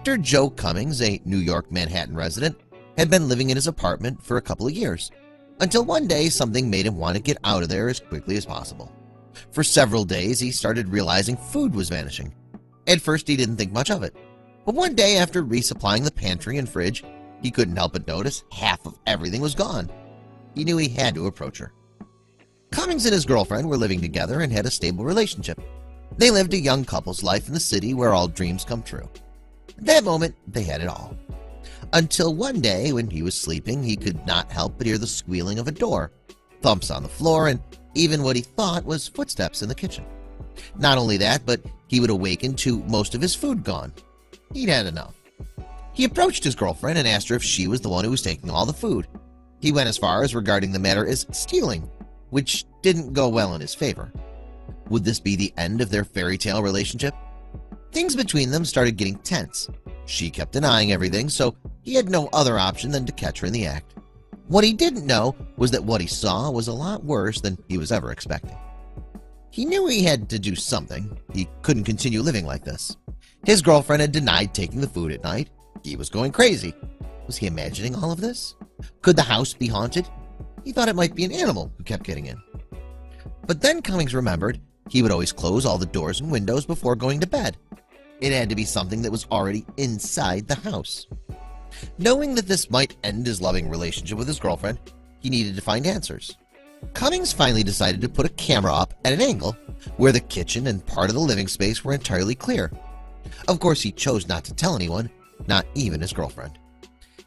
Dr. Joe Cummings, a New York Manhattan resident, had been living in his apartment for a couple of years, until one day something made him want to get out of there as quickly as possible. For several days he started realizing food was vanishing. At first he didn't think much of it, but one day after resupplying the pantry and fridge, he couldn't help but notice half of everything was gone. He knew he had to approach her. Cummings and his girlfriend were living together and had a stable relationship. They lived a young couple's life in the city where all dreams come true. At that moment, they had it all. Until one day, when he was sleeping, he could not help but hear the squealing of a door, thumps on the floor, and even what he thought was footsteps in the kitchen. Not only that, but he would awaken to most of his food gone. He'd had enough. He approached his girlfriend and asked her if she was the one who was taking all the food. He went as far as regarding the matter as stealing, which didn't go well in his favor. Would this be the end of their fairy tale relationship? Things between them started getting tense. She kept denying everything, so he had no other option than to catch her in the act. What he didn't know was that what he saw was a lot worse than he was ever expecting. He knew he had to do something. He couldn't continue living like this. His girlfriend had denied taking the food at night. He was going crazy. Was he imagining all of this? Could the house be haunted? He thought it might be an animal who kept getting in. But then Cummings remembered he would always close all the doors and windows before going to bed. It had to be something that was already inside the house. Knowing that this might end his loving relationship with his girlfriend, he needed to find answers. Cummings finally decided to put a camera up at an angle where the kitchen and part of the living space were entirely clear. Of course, he chose not to tell anyone, not even his girlfriend.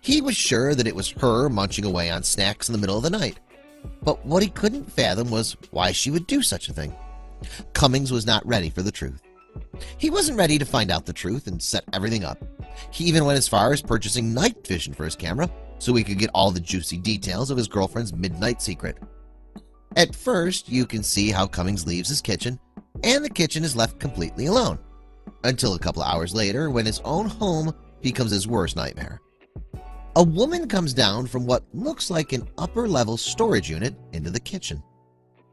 He was sure that it was her munching away on snacks in the middle of the night. But what he couldn't fathom was why she would do such a thing. Cummings was not ready for the truth. He wasn't ready to find out the truth and set everything up. He even went as far as purchasing night vision for his camera so he could get all the juicy details of his girlfriend's midnight secret. At first, you can see how Cummings leaves his kitchen, and the kitchen is left completely alone, until a couple of hours later when his own home becomes his worst nightmare. A woman comes down from what looks like an upper-level storage unit into the kitchen.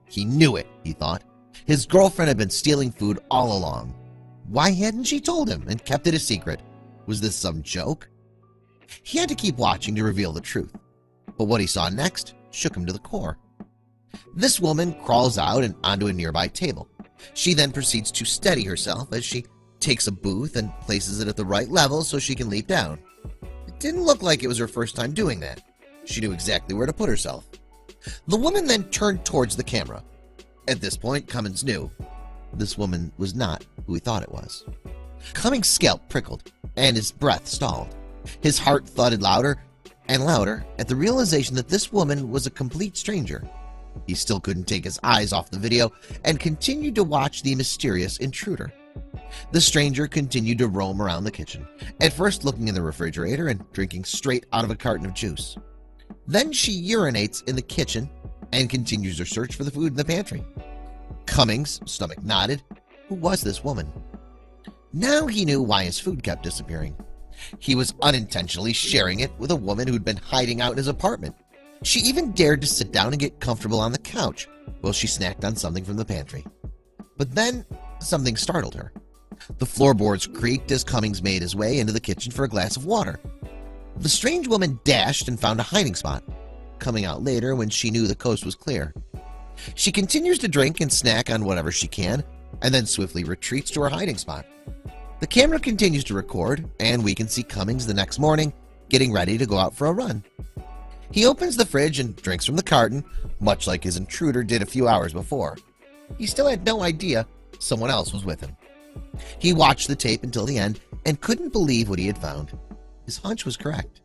He knew it, he thought. His girlfriend had been stealing food all along. Why hadn't she told him and kept it a secret? Was this some joke? He had to keep watching to reveal the truth, but what he saw next shook him to the core. This woman crawls out and onto a nearby table. She then proceeds to steady herself as she takes a booth and places it at the right level so she can leap down. It didn't look like it was her first time doing that. She knew exactly where to put herself. The woman then turned towards the camera. At this point, Cummings knew this woman was not who he thought it was. Cummings' scalp prickled and his breath stalled. His heart thudded louder and louder at the realization that this woman was a complete stranger. He still couldn't take his eyes off the video and continued to watch the mysterious intruder. The stranger continued to roam around the kitchen, at first looking in the refrigerator and drinking straight out of a carton of juice. Then she urinates in the kitchen and continues her search for the food in the pantry. Cummings' stomach nodded. Who was this woman? Now he knew why his food kept disappearing. He was unintentionally sharing it with a woman who'd been hiding out in his apartment. She even dared to sit down and get comfortable on the couch while she snacked on something from the pantry. But then something startled her. The floorboards creaked as Cummings made his way into the kitchen for a glass of water. The strange woman dashed and found a hiding spot, coming out later when she knew the coast was clear. She continues to drink and snack on whatever she can, and then swiftly retreats to her hiding spot. The camera continues to record, and we can see Cummings the next morning getting ready to go out for a run. He opens the fridge and drinks from the carton, much like his intruder did a few hours before. He still had no idea someone else was with him. He watched the tape until the end and couldn't believe what he had found. His hunch was correct.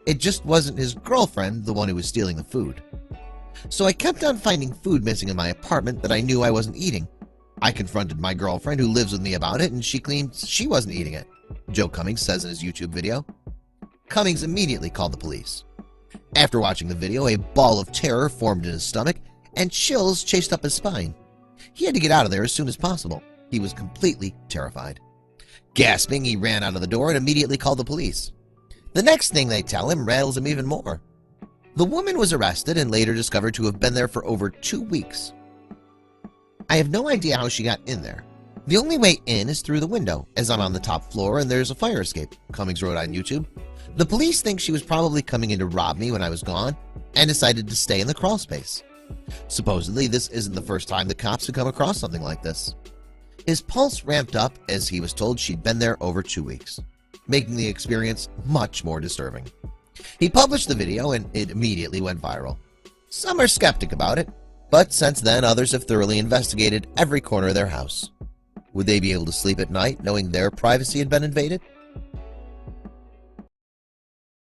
It just wasn't his girlfriend the one who was stealing the food. So I kept on finding food missing in my apartment that I knew I wasn't eating. I confronted my girlfriend who lives with me about it, and she claimed she wasn't eating it, Joe Cummings says in his YouTube video. Cummings immediately called the police. After watching the video, a ball of terror formed in his stomach and chills chased up his spine. He had to get out of there as soon as possible. He was completely terrified. Gasping, he ran out of the door and immediately called the police. The next thing they tell him rattles him even more. The woman was arrested and later discovered to have been there for over 2 weeks. I have no idea how she got in there. The only way in is through the window, as I'm on the top floor and there's a fire escape. Cummings wrote on YouTube. The police think she was probably coming in to rob me when I was gone and decided to stay in the crawl space. Supposedly, this isn't the first time the cops have come across something like this. His pulse ramped up as he was told she'd been there over 2 weeks, making the experience much more disturbing. He published the video and it immediately went viral. Some are skeptic about it, but since then others have thoroughly investigated every corner of their house. Would they be able to sleep at night knowing their privacy had been invaded?